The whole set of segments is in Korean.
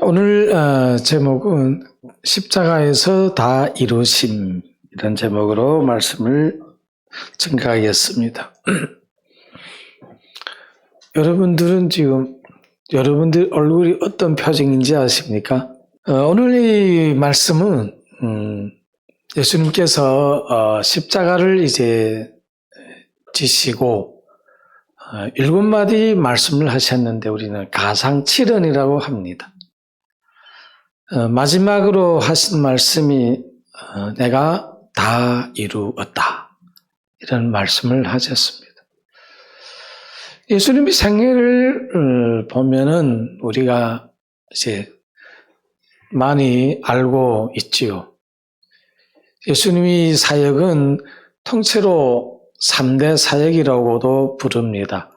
오늘 제목은 십자가에서 다 이루심 이런 제목으로 말씀을 증가하겠습니다. 여러분들은 지금 여러분들 얼굴이 어떤 표정인지 아십니까? 오늘 이 말씀은 예수님께서 십자가를 이제 지시고 7마디 말씀을 하셨는데 우리는 가상칠언이라고 합니다. 마지막으로 하신 말씀이 내가 다 이루었다 이런 말씀을 하셨습니다. 예수님의 생애를 보면은 우리가 이제 많이 알고 있지요. 예수님의 사역은 통째로 3대 사역이라고도 부릅니다.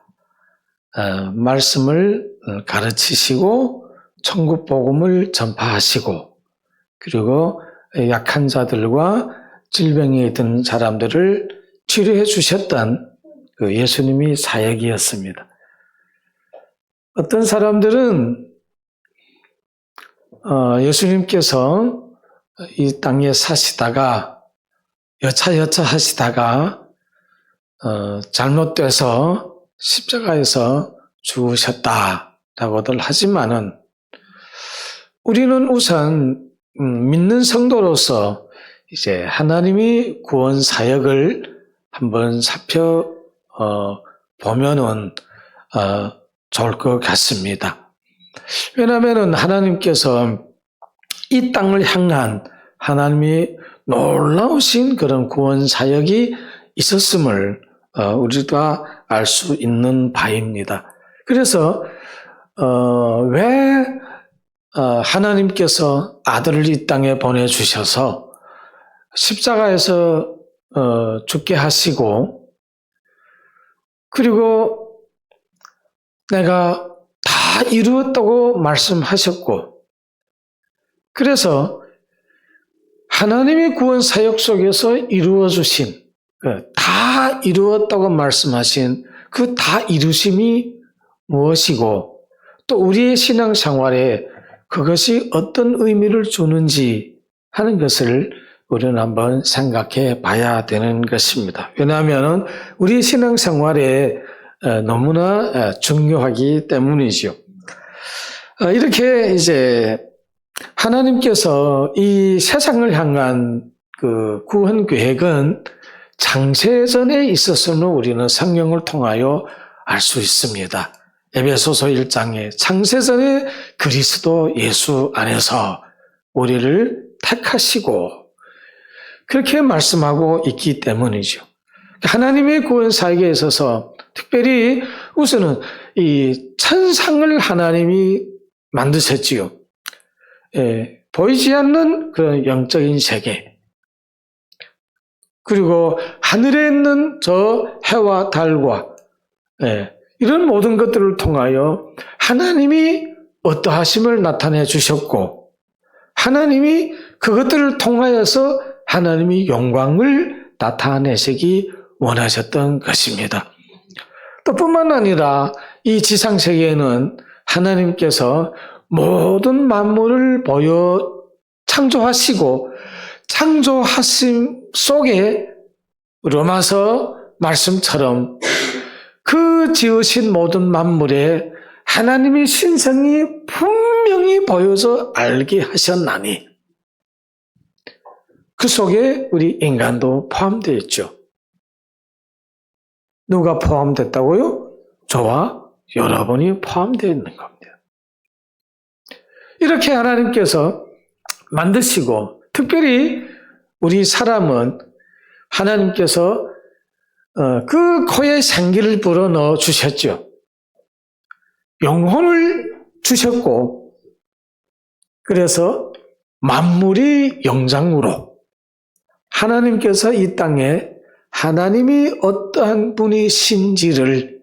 말씀을 가르치시고 천국 복음을 전파하시고 그리고 약한 자들과 질병에 든 사람들을 치료해 주셨던 그 예수님의 사역이었습니다. 어떤 사람들은 예수님께서 이 땅에 사시다가 여차여차 하시다가 잘못돼서 십자가에서 죽으셨다라고들 하지만은 우리는 우선 믿는 성도로서 이제 하나님이 구원 사역을 한번 살펴보면은 좋을 것 같습니다. 왜냐하면은 하나님께서 이 땅을 향한 하나님이 놀라우신 그런 구원 사역이 있었음을 우리가 알 수 있는 바입니다. 그래서 왜 하나님께서 아들을 이 땅에 보내주셔서 십자가에서 죽게 하시고 그리고 내가 다 이루었다고 말씀하셨고 그래서 하나님의 구원 사역 속에서 이루어주신 다 이루었다고 말씀하신 그 다 이루심이 무엇이고 또 우리의 신앙생활에 그것이 어떤 의미를 주는지 하는 것을 우리는 한번 생각해 봐야 되는 것입니다. 왜냐하면 우리 신앙생활에 너무나 중요하기 때문이죠. 이렇게 이제 하나님께서 이 세상을 향한 그 구원 계획은 창세전에 있었음을 우리는 성경을 통하여 알 수 있습니다. 에베소서 1장에 창세전에 그리스도 예수 안에서 우리를 택하시고 그렇게 말씀하고 있기 때문이죠. 하나님의 구원 사역에 있어서 특별히 우선은 이 천상을 하나님이 만드셨지요. 보이지 않는 그런 영적인 세계 그리고 하늘에 있는 저 해와 달과 이런 모든 것들을 통하여 하나님이 어떠하심을 나타내 주셨고 하나님이 그것들을 통하여서 하나님이 영광을 나타내시기 원하셨던 것입니다. 또 뿐만 아니라 이 지상세계에는 하나님께서 모든 만물을 창조하시고 창조하심 속에 로마서 말씀처럼 그 지으신 모든 만물에 하나님의 신성이 분명히 보여서 알게 하셨나니 그 속에 우리 인간도 포함되어 있죠. 누가 포함됐다고요? 저와 여러분이 포함되어 있는 겁니다. 이렇게 하나님께서 만드시고 특별히 우리 사람은 하나님께서 그 코에 생기를 불어넣어 주셨죠. 영혼을 주셨고 그래서 만물이 영장으로 하나님께서 이 땅에 하나님이 어떠한 분이신지를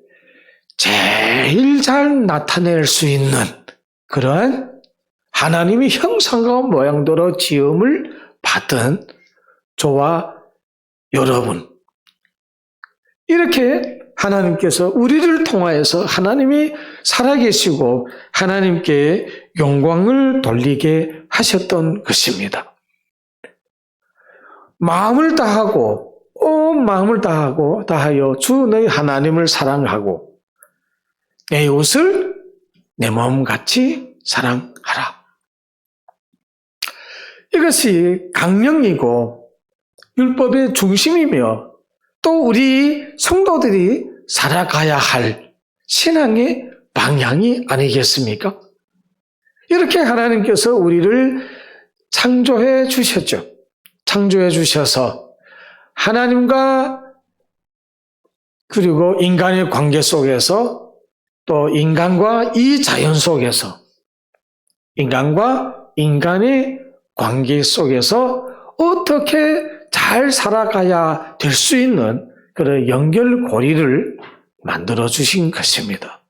제일 잘 나타낼 수 있는 그러한 하나님의 형상과 모양대로 지음을 받은 저와 여러분 이렇게 하나님께서 우리를 통하여서 하나님이 살아계시고 하나님께 영광을 돌리게 하셨던 것입니다. 마음을 다하고 온 마음을 다하여 주 너희 하나님을 사랑하고 내 이웃을 내 마음같이 사랑하라. 이것이 강령이고 율법의 중심이며 또 우리 성도들이 살아가야 할 신앙의 방향이 아니겠습니까? 이렇게 하나님께서 우리를 창조해 주셨죠. 창조해 주셔서 하나님과 그리고 인간의 관계 속에서 또 인간과 이 자연 속에서 인간과 인간의 관계 속에서 어떻게 잘 살아가야 될 수 있는 그런 연결고리를 만들어 주신 것입니다.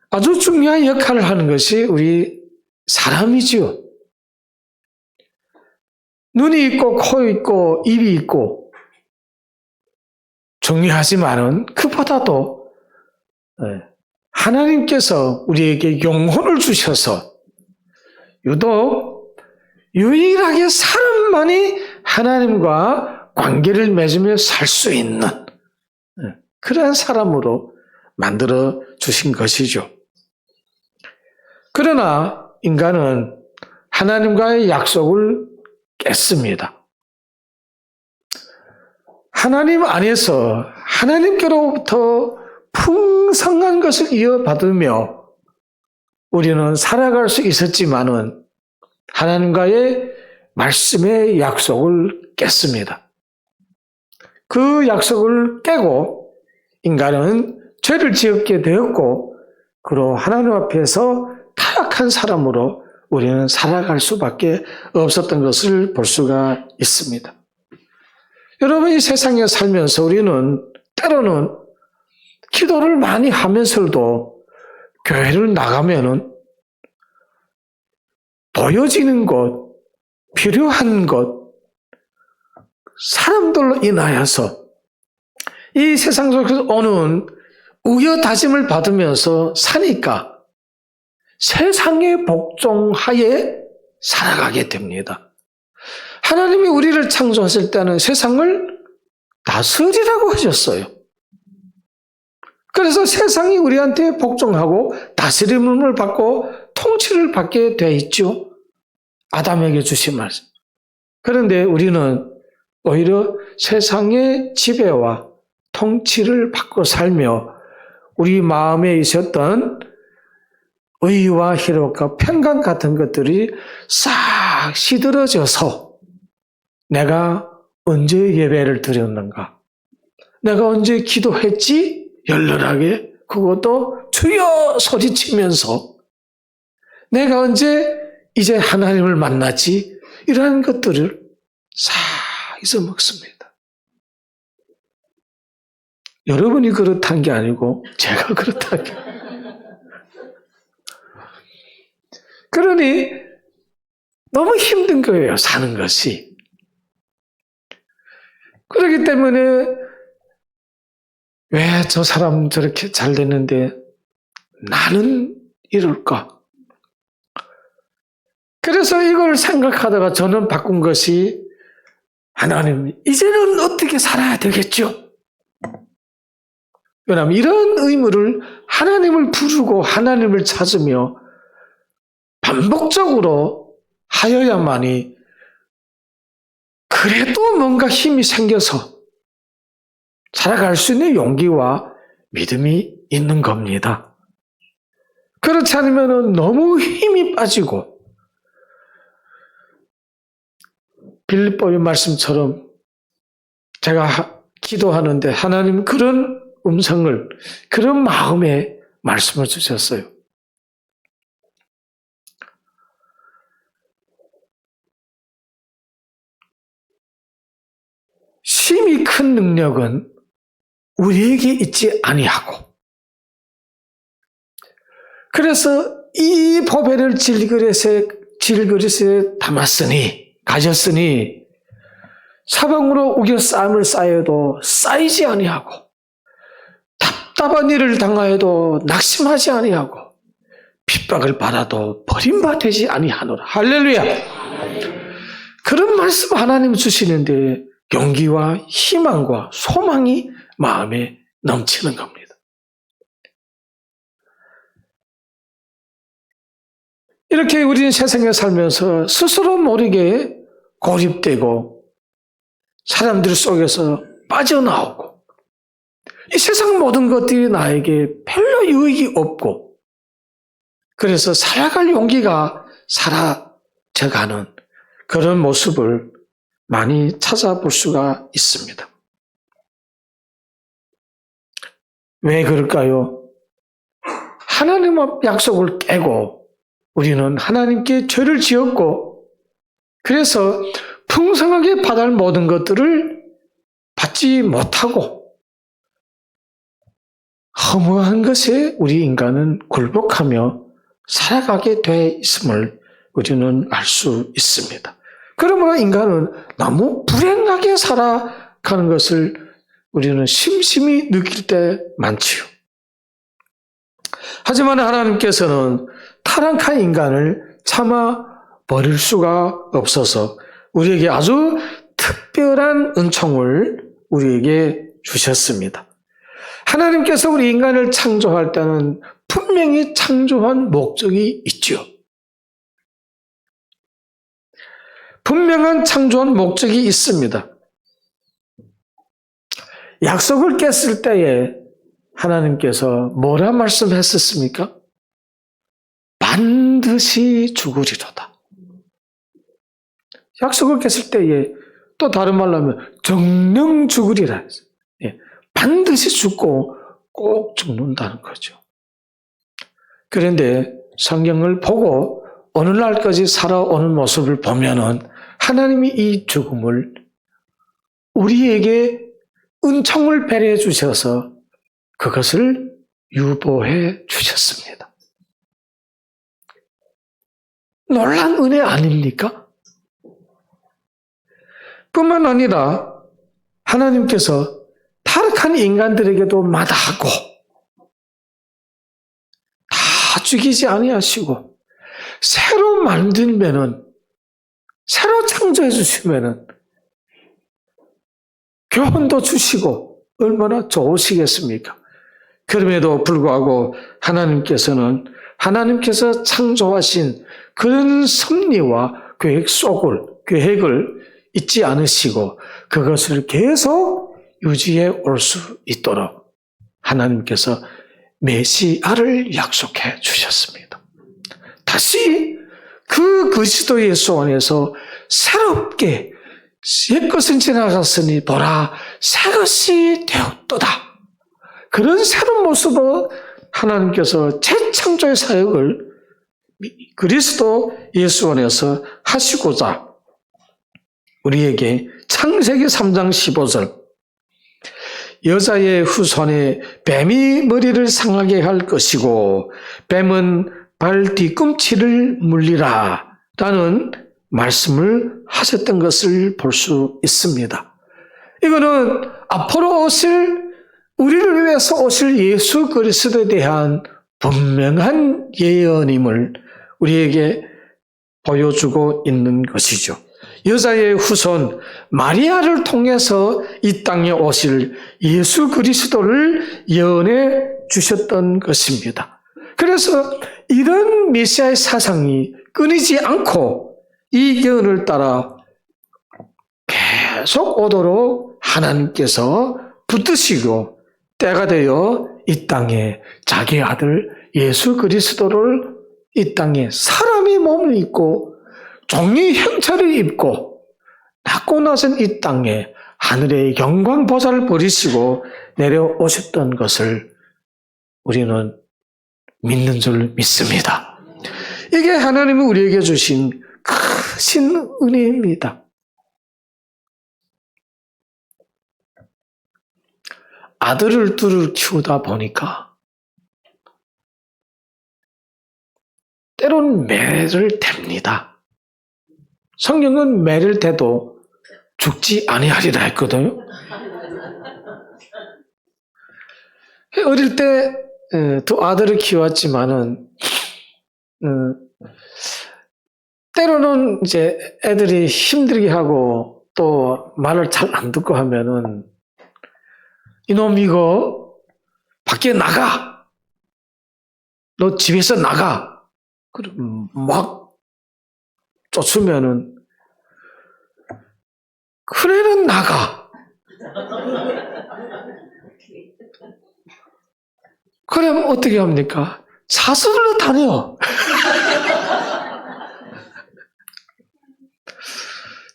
아주 중요한 역할을 하는 것이 우리 사람이지요. 눈이 있고 코 있고 입이 있고 중요하지만은 그보다도 하나님께서 우리에게 영혼을 주셔서 유독 유일하게 사람만이 하나님과 관계를 맺으며 살 수 있는 그러한 사람으로 만들어 주신 것이죠. 그러나 인간은 하나님과의 약속을 깼습니다. 하나님 안에서 하나님께로부터 풍성한 것을 이어받으며 우리는 살아갈 수 있었지만은 하나님과의 말씀의 약속을 깼습니다. 그 약속을 깨고 인간은 죄를 지었게 되었고 그로 하나님 앞에서 타락한 사람으로 우리는 살아갈 수밖에 없었던 것을 볼 수가 있습니다. 여러분, 이 세상에 살면서 우리는 때로는 기도를 많이 하면서도 교회를 나가면은 보여지는 것, 필요한 것, 사람들로 인하여서 이 세상 속에서 오는 우여다짐을 받으면서 사니까 세상의 복종하에 살아가게 됩니다. 하나님이 우리를 창조하실 때는 세상을 다스리라고 하셨어요. 그래서 세상이 우리한테 복종하고 다스림을 받고 통치를 받게 되어 있죠. 아담에게 주신 말씀. 그런데 우리는 오히려 세상의 지배와 통치를 받고 살며 우리 마음에 있었던 의와 희락과 평강 같은 것들이 싹 시들어져서 내가 언제 예배를 드렸는가? 내가 언제 기도했지? 열렬하게 그것도 주여 소리치면서 내가 언제 이제 하나님을 만났지? 이러한 것들을 싹 잊어먹습니다. 여러분이 그렇다는 게 아니고 제가 그렇다는 게 그러니 너무 힘든 거예요, 사는 것이. 그렇기 때문에 왜 저 사람 저렇게 잘 됐는데 나는 이럴까? 그래서 이걸 생각하다가 저는 바꾼 것이 하나님, 이제는 어떻게 살아야 되겠죠? 왜냐하면 이런 의무를 하나님을 부르고 하나님을 찾으며 반복적으로 하여야만이 그래도 뭔가 힘이 생겨서 살아갈 수 있는 용기와 믿음이 있는 겁니다. 그렇지 않으면 너무 힘이 빠지고 빌립보의 말씀처럼 제가 기도하는데 하나님 그런 음성을 그런 마음에 말씀을 주셨어요. 심히 큰 능력은 우리에게 있지 아니하고 그래서 이 보배를 질그릇에 담았으니 가졌으니 사방으로 우겨싸임을 쌓여도 쌓이지 아니하고 답답한 일을 당하여도 낙심하지 아니하고 핍박을 받아도 버림받지 아니하노라. 할렐루야. 그런 말씀 하나님 주시는데 용기와 희망과 소망이 마음에 넘치는 겁니다. 이렇게 우리는 세상에 살면서 스스로 모르게 고립되고 사람들 속에서 빠져나오고 이 세상 모든 것들이 나에게 별로 유익이 없고 그래서 살아갈 용기가 사라져가는 그런 모습을 많이 찾아볼 수가 있습니다. 왜 그럴까요? 하나님의 약속을 깨고 우리는 하나님께 죄를 지었고 그래서 풍성하게 받을 모든 것들을 받지 못하고 허무한 것에 우리 인간은 굴복하며 살아가게 돼 있음을 우리는 알 수 있습니다. 그러므로 인간은 너무 불행하게 살아가는 것을 우리는 심심히 느낄 때 많지요. 하지만 하나님께서는 타락한 인간을 참아 버릴 수가 없어서 우리에게 아주 특별한 은총을 우리에게 주셨습니다. 하나님께서 우리 인간을 창조할 때는 분명히 창조한 목적이 있죠. 분명한 창조한 목적이 있습니다. 약속을 깼을 때에 하나님께서 뭐라 말씀했었습니까? 반드시 죽으리로다. 약속을 깼을 때에 또 다른 말로 하면 정령 죽으리라 했어요. 반드시 죽고 꼭 죽는다는 거죠. 그런데 성경을 보고 오늘날까지 살아오는 모습을 보면은 하나님이 이 죽음을 우리에게 은총을 배려해 주셔서 그것을 유보해 주셨습니다. 놀란 은혜 아닙니까? 뿐만 아니라 하나님께서 타락한 인간들에게도 마다하고 다 죽이지 아니하시고 새로 만들면은 새로 창조해 주시면은 교훈도 주시고 얼마나 좋으시겠습니까? 그럼에도 불구하고 하나님께서 창조하신 그런 섭리와 계획을 잊지 않으시고 그것을 계속 유지해 올 수 있도록 하나님께서 메시아를 약속해 주셨습니다. 다시 그 그리스도 예수 안에서 새롭게 옛것은 지나갔으니 보라 새것이 되었도다. 그런 새로운 모습으로 하나님께서 재창조의 사역을 그리스도 예수 안에서 하시고자 우리에게 창세기 3장 15절 여자의 후손에 뱀이 머리를 상하게 할 것이고 뱀은 발 뒤꿈치를 물리라 라는 말씀을 하셨던 것을 볼 수 있습니다. 이거는 앞으로 우리를 위해서 오실 예수 그리스도에 대한 분명한 예언임을 우리에게 보여주고 있는 것이죠. 여자의 후손 마리아를 통해서 이 땅에 오실 예수 그리스도를 예언해 주셨던 것입니다. 그래서 이런 메시아의 사상이 끊이지 않고 이 예언을 따라 계속 오도록 하나님께서 붙드시고 때가 되어 이 땅에 자기 아들 예수 그리스도를 이 땅에 사람의 몸을 입고 종의 형체를 입고 낳고 나선 이 땅에 하늘의 영광 보좌를 버리시고 내려오셨던 것을 우리는 믿는 줄 믿습니다. 이게 하나님이 우리에게 주신 크신 은혜입니다. 아들을 둘을 키우다 보니까 때론 매를 댑니다. 성경은 매를 대도 죽지 아니하리라 했거든요. 어릴 때 두 아들을 키웠지만은 때로는 이제 애들이 힘들게 하고 또 말을 잘 안 듣고 하면은 이놈 이거 밖에 나가! 너 집에서 나가! 그럼 막 쫓으면은 그래는 나가! 그러면 어떻게 합니까? 사슴으로 다녀!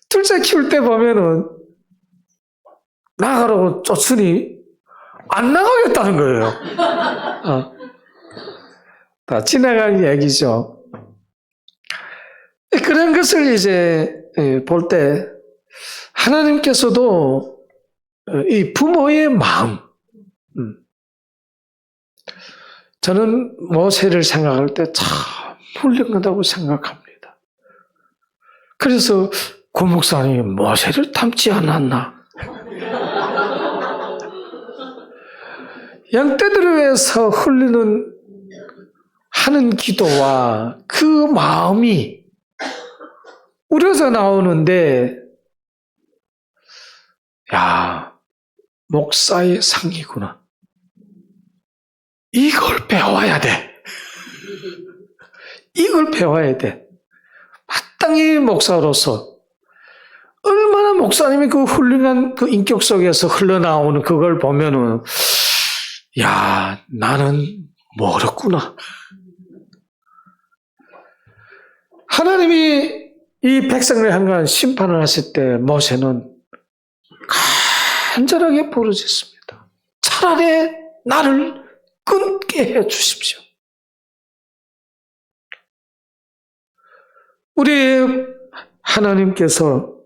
둘째 키울 때 보면은 나가라고 쫓으니 안 나가겠다는 거예요. 다 지나간 얘기죠. 그런 것을 이제 볼 때 하나님께서도 이 부모의 마음, 저는 모세를 생각할 때 참 훌륭하다고 생각합니다. 그래서 고 목사님이 모세를 닮지 않았나? 양떼들을 위해서 흘리는 하는 기도와 그 마음이 우려져 나오는데, 야, 목사의 상이구나. 이걸 배워야 돼. 이걸 배워야 돼. 마땅히 목사로서 얼마나 목사님이 그 훌륭한 그 인격 속에서 흘러나오는 그걸 보면은, 야, 나는 멀었구나. 하나님이 이 백성을 향한 심판을 하실 때 모세는 간절하게 부르짖습니다. 차라리 나를 끊게 해 주십시오. 우리 하나님께서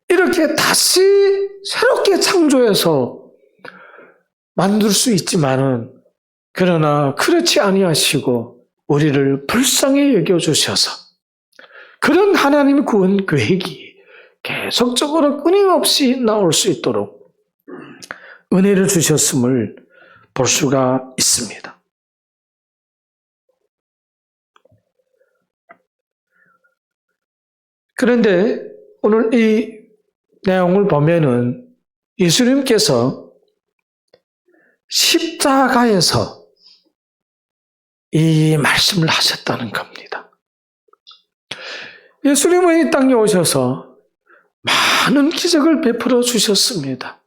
이렇게 다시 새롭게 창조해서 만들 수 있지만은, 그러나 그렇지 아니하시고 우리를 불쌍히 여겨주셔서 그런 하나님의 구원 계획이 계속적으로 끊임없이 나올 수 있도록 은혜를 주셨음을 볼 수가 있습니다. 그런데 오늘 이 내용을 보면은 예수님께서 십자가에서 이 말씀을 하셨다는 겁니다. 예수님은 이 땅에 오셔서 많은 기적을 베풀어 주셨습니다.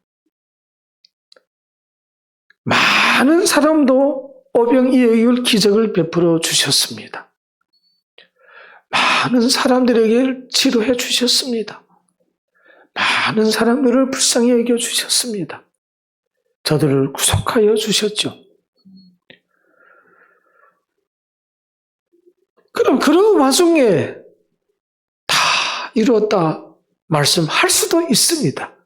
많은 사람도 오병이어의 기적을 베풀어 주셨습니다. 많은 사람들에게 치료해 주셨습니다. 많은 사람들을 불쌍히 여겨 주셨습니다. 저들을 구속하여 주셨죠. 그럼 그런 와중에 다 이루었다 말씀할 수도 있습니다.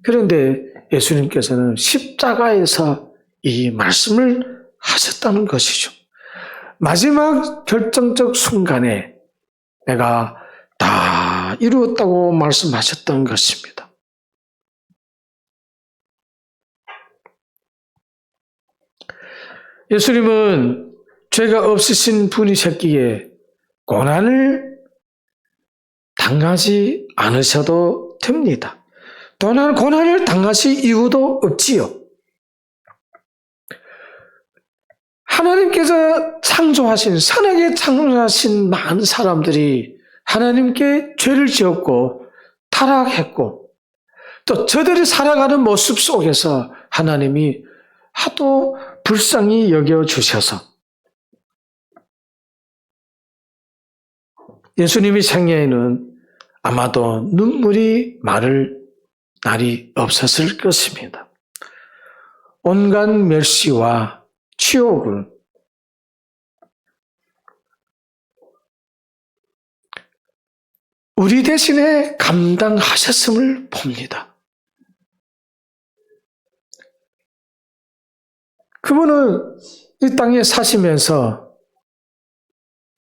그런데 예수님께서는 십자가에서 이 말씀을 하셨다는 것이죠. 마지막 결정적 순간에 내가 다 이루었다고 말씀하셨던 것입니다. 예수님은 죄가 없으신 분이셨기에 고난을 당하지 않으셔도 됩니다. 또한 고난을 당하실 이유도 없지요. 하나님께서 창조하신, 선하게 창조하신 많은 사람들이 하나님께 죄를 지었고 타락했고, 또 저들이 살아가는 모습 속에서 하나님이 하도 불쌍히 여겨주셔서 예수님의 생애에는 아마도 눈물이 마를 날이 없었을 것입니다. 온갖 멸시와 치욕을 우리 대신에 감당하셨음을 봅니다. 그분은 이 땅에 사시면서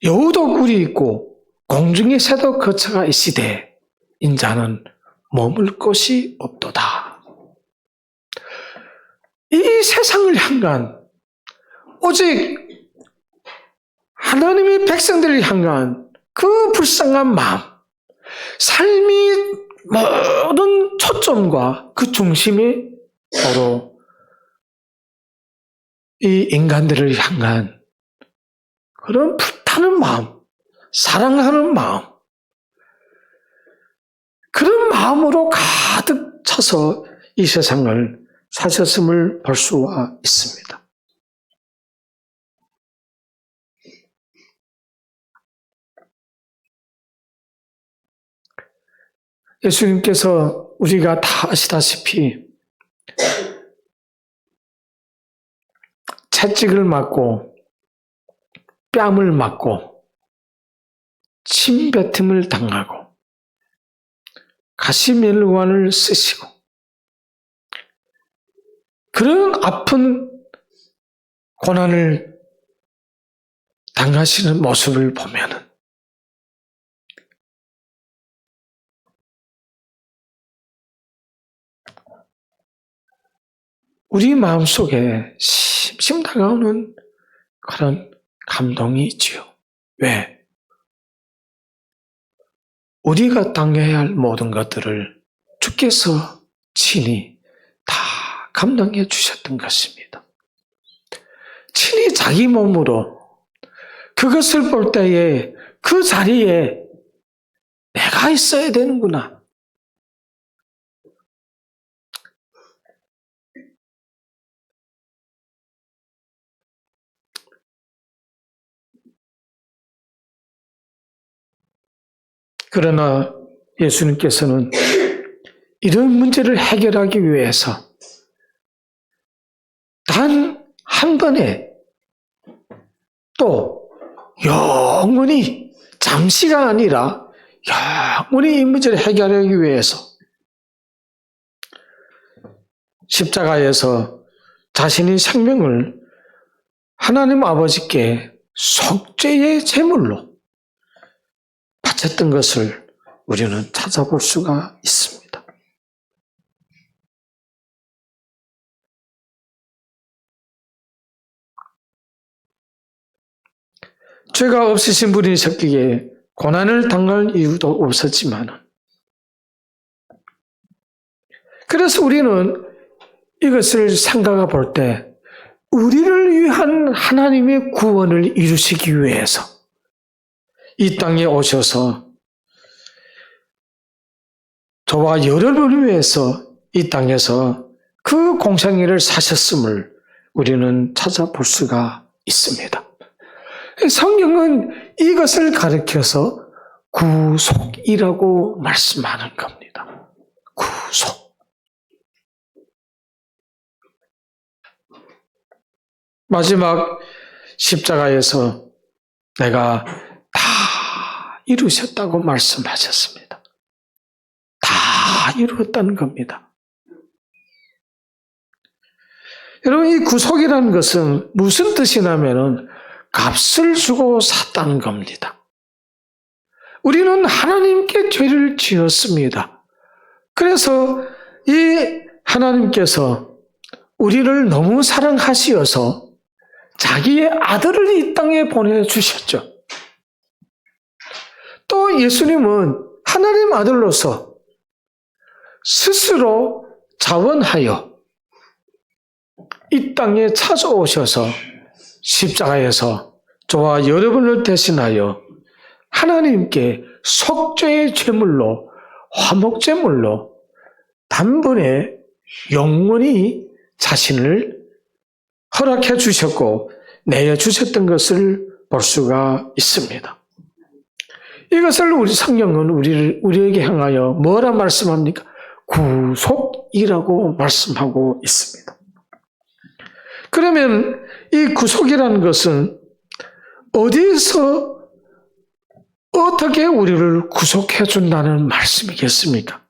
여우도 꿀이 있고 공중의 새도 거처가 있으되 인자는 머물 곳이 없도다. 이 세상을 향한 오직 하나님의 백성들을 향한 그 불쌍한 마음, 삶이 모든 초점과 그 중심이 바로 이 인간들을 향한 그런 불타는 마음, 사랑하는 마음, 그런 마음으로 가득 차서 이 세상을 사셨음을 볼 수가 있습니다. 예수님께서 우리가 다 아시다시피 채찍을 맞고 뺨을 맞고 침뱉음을 당하고 가시면류관을 쓰시고 그런 아픈 고난을 당하시는 모습을 보면은 우리 마음속에 심심 다가오는 그런 감동이 있지요. 왜? 우리가 당해야 할 모든 것들을 주께서 친히 다 감당해 주셨던 것입니다. 친히 자기 몸으로 그것을 볼 때에 그 자리에 내가 있어야 되는구나. 그러나 예수님께서는 이런 문제를 해결하기 위해서 단 한 번에 또 영원히 잠시가 아니라 영원히 이 문제를 해결하기 위해서 십자가에서 자신의 생명을 하나님 아버지께 속죄의 제물로 바쳤던 것을 우리는 찾아볼 수가 있습니다. 죄가 없으신 분이셨기에 고난을 당할 이유도 없었지만 그래서 우리는 이것을 생각해 볼 때 우리를 위한 하나님의 구원을 이루시기 위해서 이 땅에 오셔서 저와 여러분을 위해서 이 땅에서 그 공생애를 사셨음을 우리는 찾아볼 수가 있습니다. 성경은 이것을 가리켜서 구속이라고 말씀하는 겁니다. 구속. 마지막 십자가에서 내가 다 이루셨다고 말씀하셨습니다. 다 이루었다는 겁니다. 여러분, 이 구속이라는 것은 무슨 뜻이냐면은 값을 주고 샀다는 겁니다. 우리는 하나님께 죄를 지었습니다. 그래서 이 하나님께서 우리를 너무 사랑하시어서 자기의 아들을 이 땅에 보내주셨죠. 또 예수님은 하나님 아들로서 스스로 자원하여 이 땅에 찾아오셔서 십자가에서 저와 여러분을 대신하여 하나님께 속죄의 제물로 화목제물로 단번에 영원히 자신을 허락해 주셨고 내어주셨던 것을 볼 수가 있습니다. 이것을 우리 성경은 우리에게 향하여 뭐라 말씀합니까? 구속이라고 말씀하고 있습니다. 그러면 이 구속이라는 것은 어디에서 어떻게 우리를 구속해 준다는 말씀이겠습니까?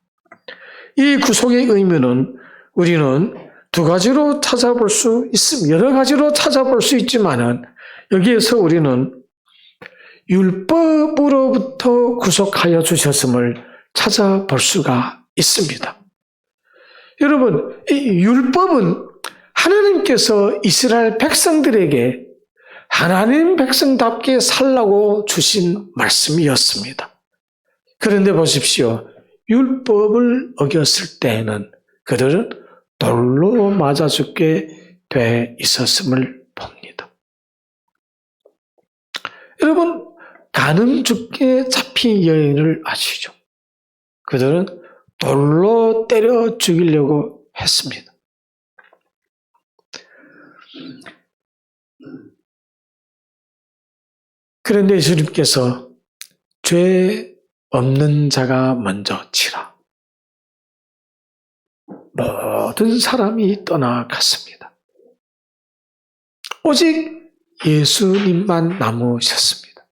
이 구속의 의미는 우리는 두 가지로 찾아볼 수 있습니다. 여러 가지로 찾아볼 수 있지만은 여기에서 우리는 율법으로부터 구속하여 주셨음을 찾아볼 수가 있습니다. 여러분, 이 율법은 하나님께서 이스라엘 백성들에게 하나님 백성답게 살라고 주신 말씀이었습니다. 그런데 보십시오. 율법을 어겼을 때에는 그들은 돌로 맞아 죽게 돼 있었음을 봅니다. 여러분, 간음 죽게 잡힌 여인을 아시죠? 그들은 돌로 때려 죽이려고 했습니다. 그런데 예수님께서 죄 없는 자가 먼저 치라. 모든 사람이 떠나갔습니다. 오직 예수님만 남으셨습니다.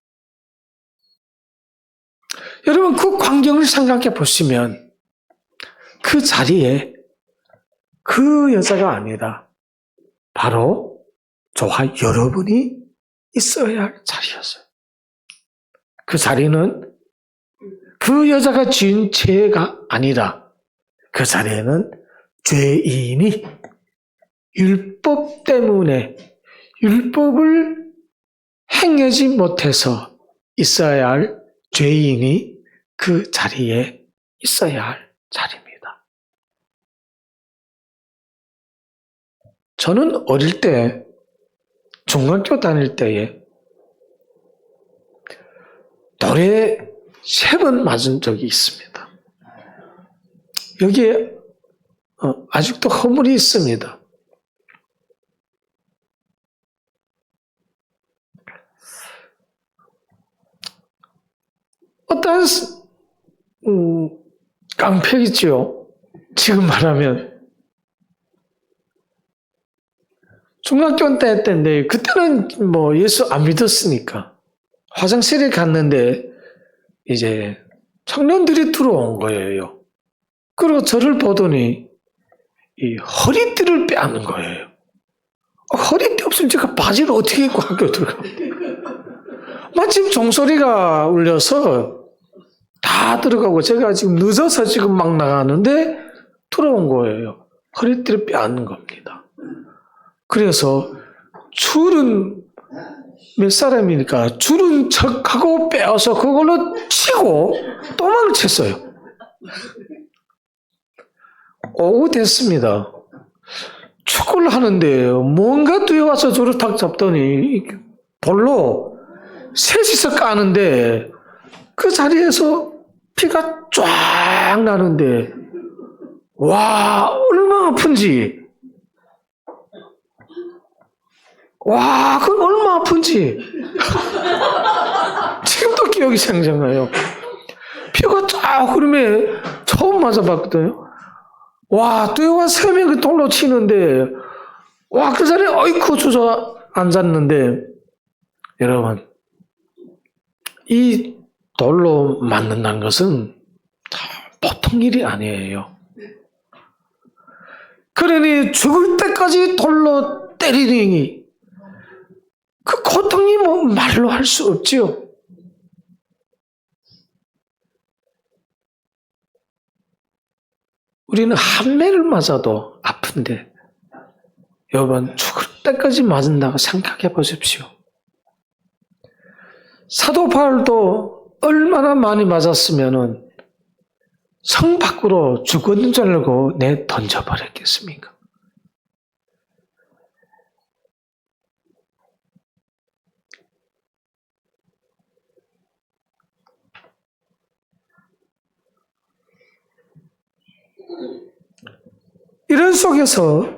여러분, 그 광경을 생각해 보시면 그 자리에 그 여자가 아니라 바로 저와 여러분이 있어야 할 자리였어요. 그 자리는 그 여자가 지은 죄가 아니라 그 자리에는 죄인이 율법 때문에 율법을 행하지 못해서 있어야 할 죄인이 그 자리에 있어야 할 자리입니다. 저는 어릴 때, 중학교 다닐 때에 돌에 3번 맞은 적이 있습니다. 여기에 아직도 허물이 있습니다. 어떤 깡패이지요. 지금 말하면 중학교 때인데 그때는 뭐 예수 안 믿었으니까 화장실에 갔는데 이제 청년들이 들어온 거예요. 그리고 저를 보더니 이 허리띠를 빼앗는 거예요. 허리띠 없으면 제가 바지를 어떻게 입고 학교 들어갑니까? 마침 종소리가 울려서 다 들어가고 제가 지금 늦어서 지금 막 나가는데 들어온 거예요. 허리띠를 빼앗는 겁니다. 그래서 줄은 몇 사람이니까 줄은 척하고 빼어서 그걸로 치고 도망을 쳤어요. 오후 됐습니다. 축구를 하는데 뭔가 뛰어와서 저를 탁 잡더니 볼로 셋이서 까는데 그 자리에서 피가 쫙 나는데 와, 얼마나 아픈지. 와, 그건 얼마나 아픈지. 지금도 기억이 생생나요. 피가 쫙 흐르면 처음 맞아봤거든요. 와, 뛰어와 3명이 돌로 치는데, 와, 그 자리에 어이쿠 주저앉았는데, 여러분, 이 돌로 맞는다는 것은 보통 일이 아니에요. 그러니 죽을 때까지 돌로 때리니, 그 고통이 뭐 말로 할 수 없지요. 우리는 한 매를 맞아도 아픈데 여러분 죽을 때까지 맞은다고 생각해 보십시오. 사도 바울도 얼마나 많이 맞았으면 성 밖으로 죽었는 줄 알고 내 던져버렸겠습니까? 이런 속에서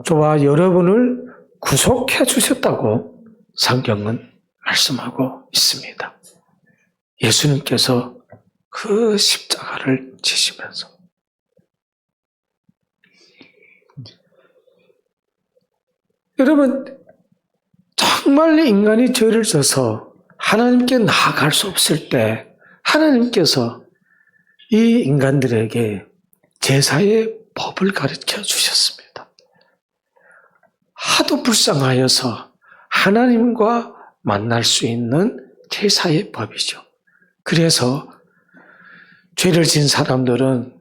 저와 여러분을 구속해 주셨다고 성경은 말씀하고 있습니다. 예수님께서 그 십자가를 지시면서 여러분 정말 인간이 죄를 져서 하나님께 나아갈 수 없을 때 하나님께서 이 인간들에게 제사의 법을 가르쳐 주셨습니다. 하도 불쌍하여서 하나님과 만날 수 있는 제사의 법이죠. 그래서 죄를 진 사람들은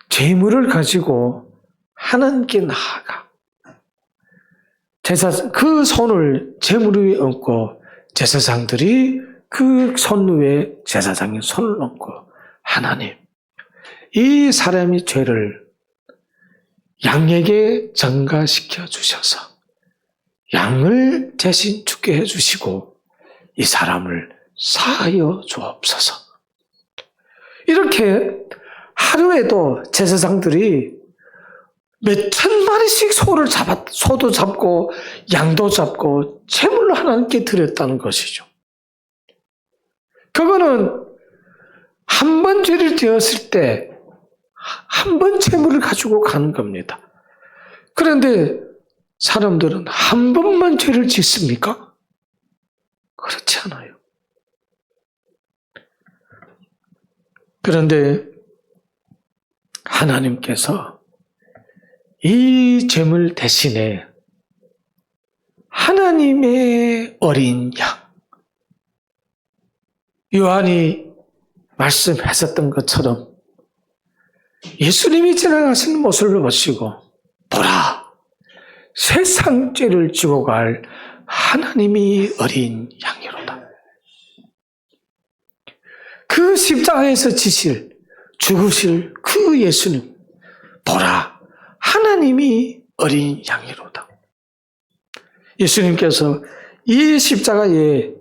재물을 가지고 하나님께 나아가 그 손을 재물 위에 얹고 제사장들이 그 손 위에 제사장의 손을 얹고 하나님, 이 사람이 죄를 양에게 전가시켜 주셔서 양을 대신 죽게 해주시고 이 사람을 사하여 주옵소서. 이렇게 하루에도 제사장들이 몇천 마리씩 소도 잡고 양도 잡고 제물로 하나님께 드렸다는 것이죠. 그거는 한 번 죄를 지었을 때 한 번 제물을 가지고 가는 겁니다. 그런데 사람들은 한 번만 죄를 짓습니까? 그렇지 않아요. 그런데 하나님께서 이 제물 대신에 하나님의 어린 양, 요한이 말씀하셨던 것처럼 예수님이 지나가시는 모습을 보시고 보라, 세상 죄를 지고 갈 하나님이 어린 양이로다. 그 십자가에서 죽으실 그 예수님, 보라, 하나님이 어린 양이로다. 예수님께서 이 십자가에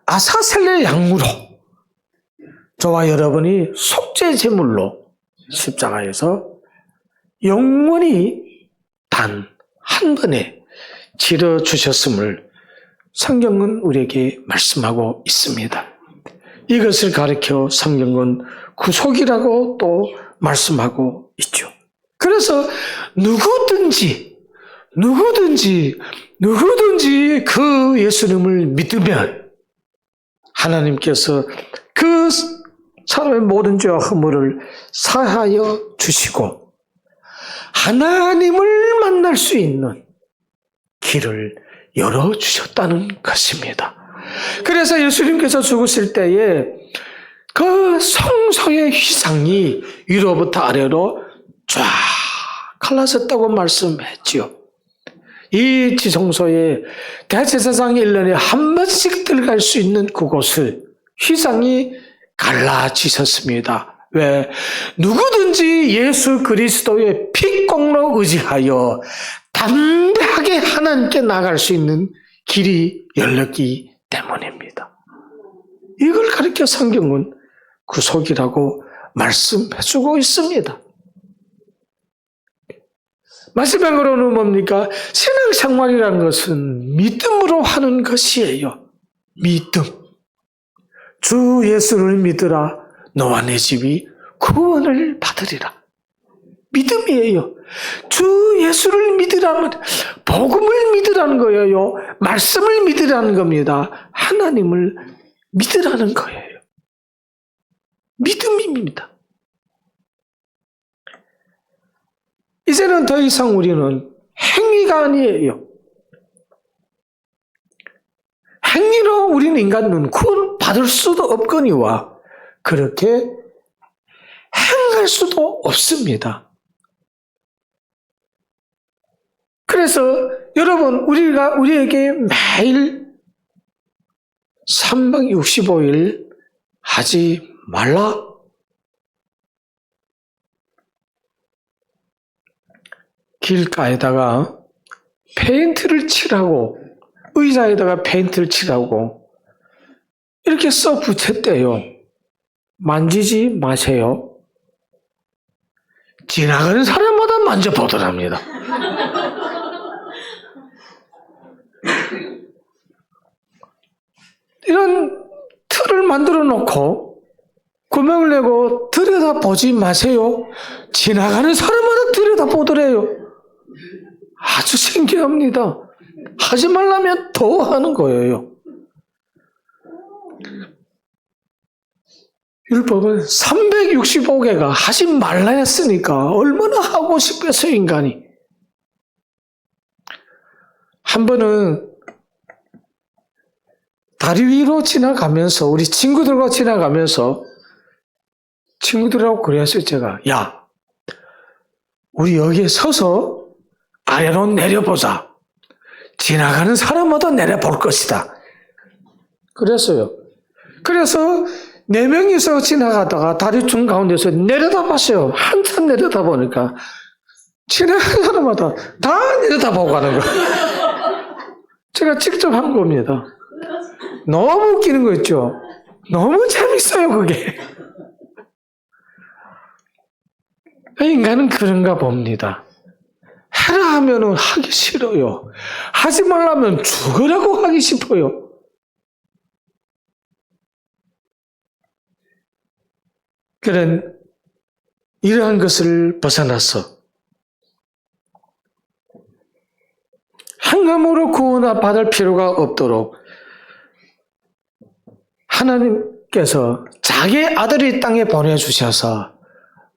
아사셀레 양으로 저와 여러분이 속죄 제물로 십자가에서 영원히 단 한 번에 치러 주셨음을 성경은 우리에게 말씀하고 있습니다. 이것을 가리켜 성경은 구속이라고 또 말씀하고 있죠. 그래서 누구든지 그 예수님을 믿으면 하나님께서 그 사람의 모든 죄와 허물을 사하여 주시고 하나님을 만날 수 있는 길을 열어주셨다는 것입니다. 그래서 예수님께서 죽으실 때에 그 성소의 휘상이 위로부터 아래로 쫙 갈라졌다고 말씀했지요. 이 지성소에 대제사장이 1년에 한 번씩 들어갈 수 있는 그곳을 휘상이 갈라지셨습니다. 왜? 누구든지 예수 그리스도의 피공로 의지하여 담대하게 하나님께 나갈 수 있는 길이 열렸기 때문입니다. 이걸 가리켜 성경은 구속이라고 말씀해주고 있습니다. 마지막으로는 뭡니까? 신앙생활이라는 것은 믿음으로 하는 것이에요. 믿음. 주 예수를 믿으라. 너와 내 집이 구원을 받으리라. 믿음이에요. 주 예수를 믿으라면 복음을 믿으라는 거예요. 말씀을 믿으라는 겁니다. 하나님을 믿으라는 거예요. 믿음입니다. 이제는 더 이상 우리는 행위가 아니에요. 행위로 우리는 인간은 구원 받을 수도 없거니와 그렇게 행할 수도 없습니다. 그래서 여러분, 우리에게 매일 365일 하지 말라. 길가에다가 페인트를 칠하고 의자에다가 페인트를 칠하고 이렇게 써 붙였대요. 만지지 마세요. 지나가는 사람마다 만져보더랍니다. 이런 틀을 만들어 놓고 구멍을 내고 들여다보지 마세요. 지나가는 사람마다 들여다보더래요. 아주 신기합니다. 하지 말라면 더 하는 거예요. 율법은 365개가 하지 말라 했으니까 얼마나 하고 싶겠어요, 인간이. 한 번은 다리 위로 지나가면서 우리 친구들과 지나가면서 친구들하고 그랬어요. 제가 야, 우리 여기에 서서 아래로 내려보자. 지나가는 사람마다 내려볼 것이다. 그랬어요. 그래서 4명이서 지나가다가 다리 중가운데서 내려다봤어요. 한참 내려다보니까 지나가는 사람마다 다 내려다보고 가는 거예요. 제가 직접 한 겁니다. 너무 웃기는 거 있죠? 너무 재밌어요, 그게. 인간은 그런가 봅니다. 해라 하면은 하기 싫어요. 하지 말라면 죽으라고 하기 싶어요. 그런 이러한 것을 벗어나서 한감으로 구원받을 필요가 없도록 하나님께서 자기 아들이 땅에 보내주셔서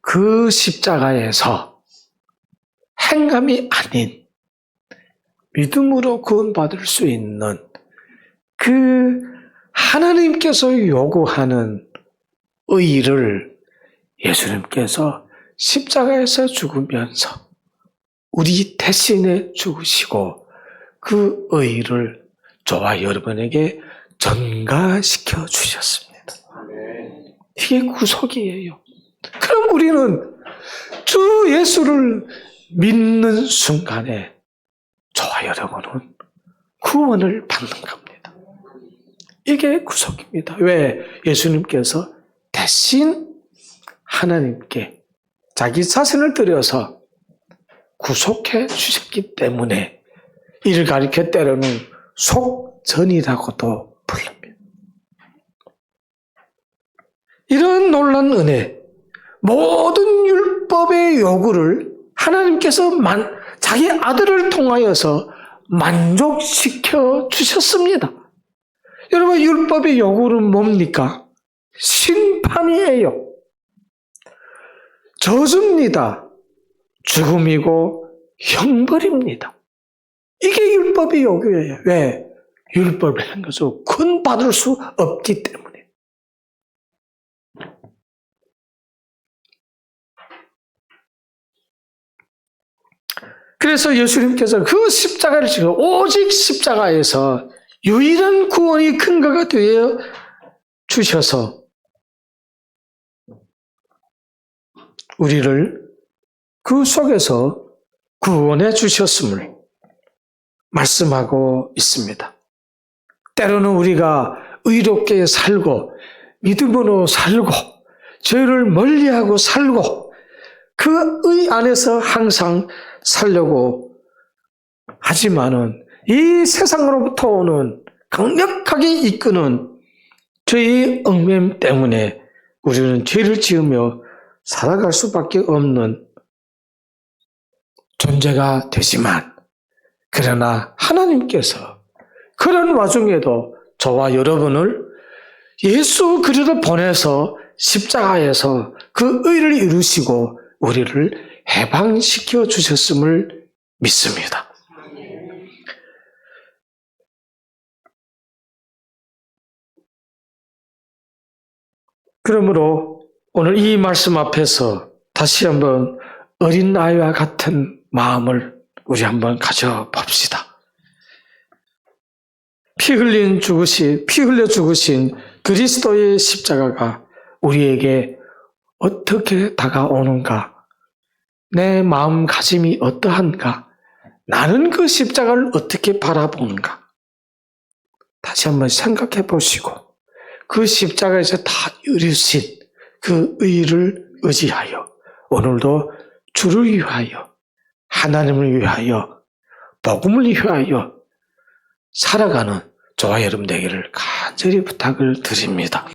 그 십자가에서 행함이 아닌 믿음으로 구원받을 수 있는 그 하나님께서 요구하는 의를 예수님께서 십자가에서 죽으면서 우리 대신에 죽으시고 그 의를 저와 여러분에게 전가시켜 주셨습니다. 이게 구속이에요. 그럼 우리는 주 예수를 믿는 순간에 저와 여러분은 구원을 받는 겁니다. 이게 구속입니다. 왜? 예수님께서 대신 하나님께 자기 자신을 드려서 구속해 주셨기 때문에 이를 가리켜 때로는 속전이라고도 부릅니다. 이런 놀라운 은혜, 모든 율법의 요구를 하나님께서 자기 아들을 통하여서 만족시켜 주셨습니다. 여러분, 율법의 요구는 뭡니까? 심판이에요. 저주입니다. 죽음이고 형벌입니다. 이게 율법의 요구예요. 왜? 율법을 한 것을 구원받을 수 없기 때문에. 그래서 예수님께서 그 십자가를 지고 오직 십자가에서 유일한 구원이 근거가 되어 주셔서 우리를 그 속에서 구원해 주셨음을 말씀하고 있습니다. 때로는 우리가 의롭게 살고 믿음으로 살고 죄를 멀리하고 살고 그 의 안에서 항상 살려고 하지만은 이 세상으로부터 오는 강력하게 이끄는 죄의 얽매임 때문에 우리는 죄를 지으며 살아갈 수밖에 없는 존재가 되지만 그러나 하나님께서 그런 와중에도 저와 여러분을 예수 그리스도를 보내서 십자가에서 그 의를 이루시고 우리를 해방시켜 주셨음을 믿습니다. 그러므로 오늘 이 말씀 앞에서 다시 한번 어린 아이와 같은 마음을 우리 한번 가져봅시다. 피 흘려 죽으신 그리스도의 십자가가 우리에게 어떻게 다가오는가? 내 마음가짐이 어떠한가? 나는 그 십자가를 어떻게 바라보는가? 다시 한번 생각해 보시고 그 십자가에서 다 이루신 그 의를 의지하여 오늘도 주를 위하여 하나님을 위하여 복음을 위하여 살아가는 저와 여러분 되기를 간절히 부탁을 드립니다.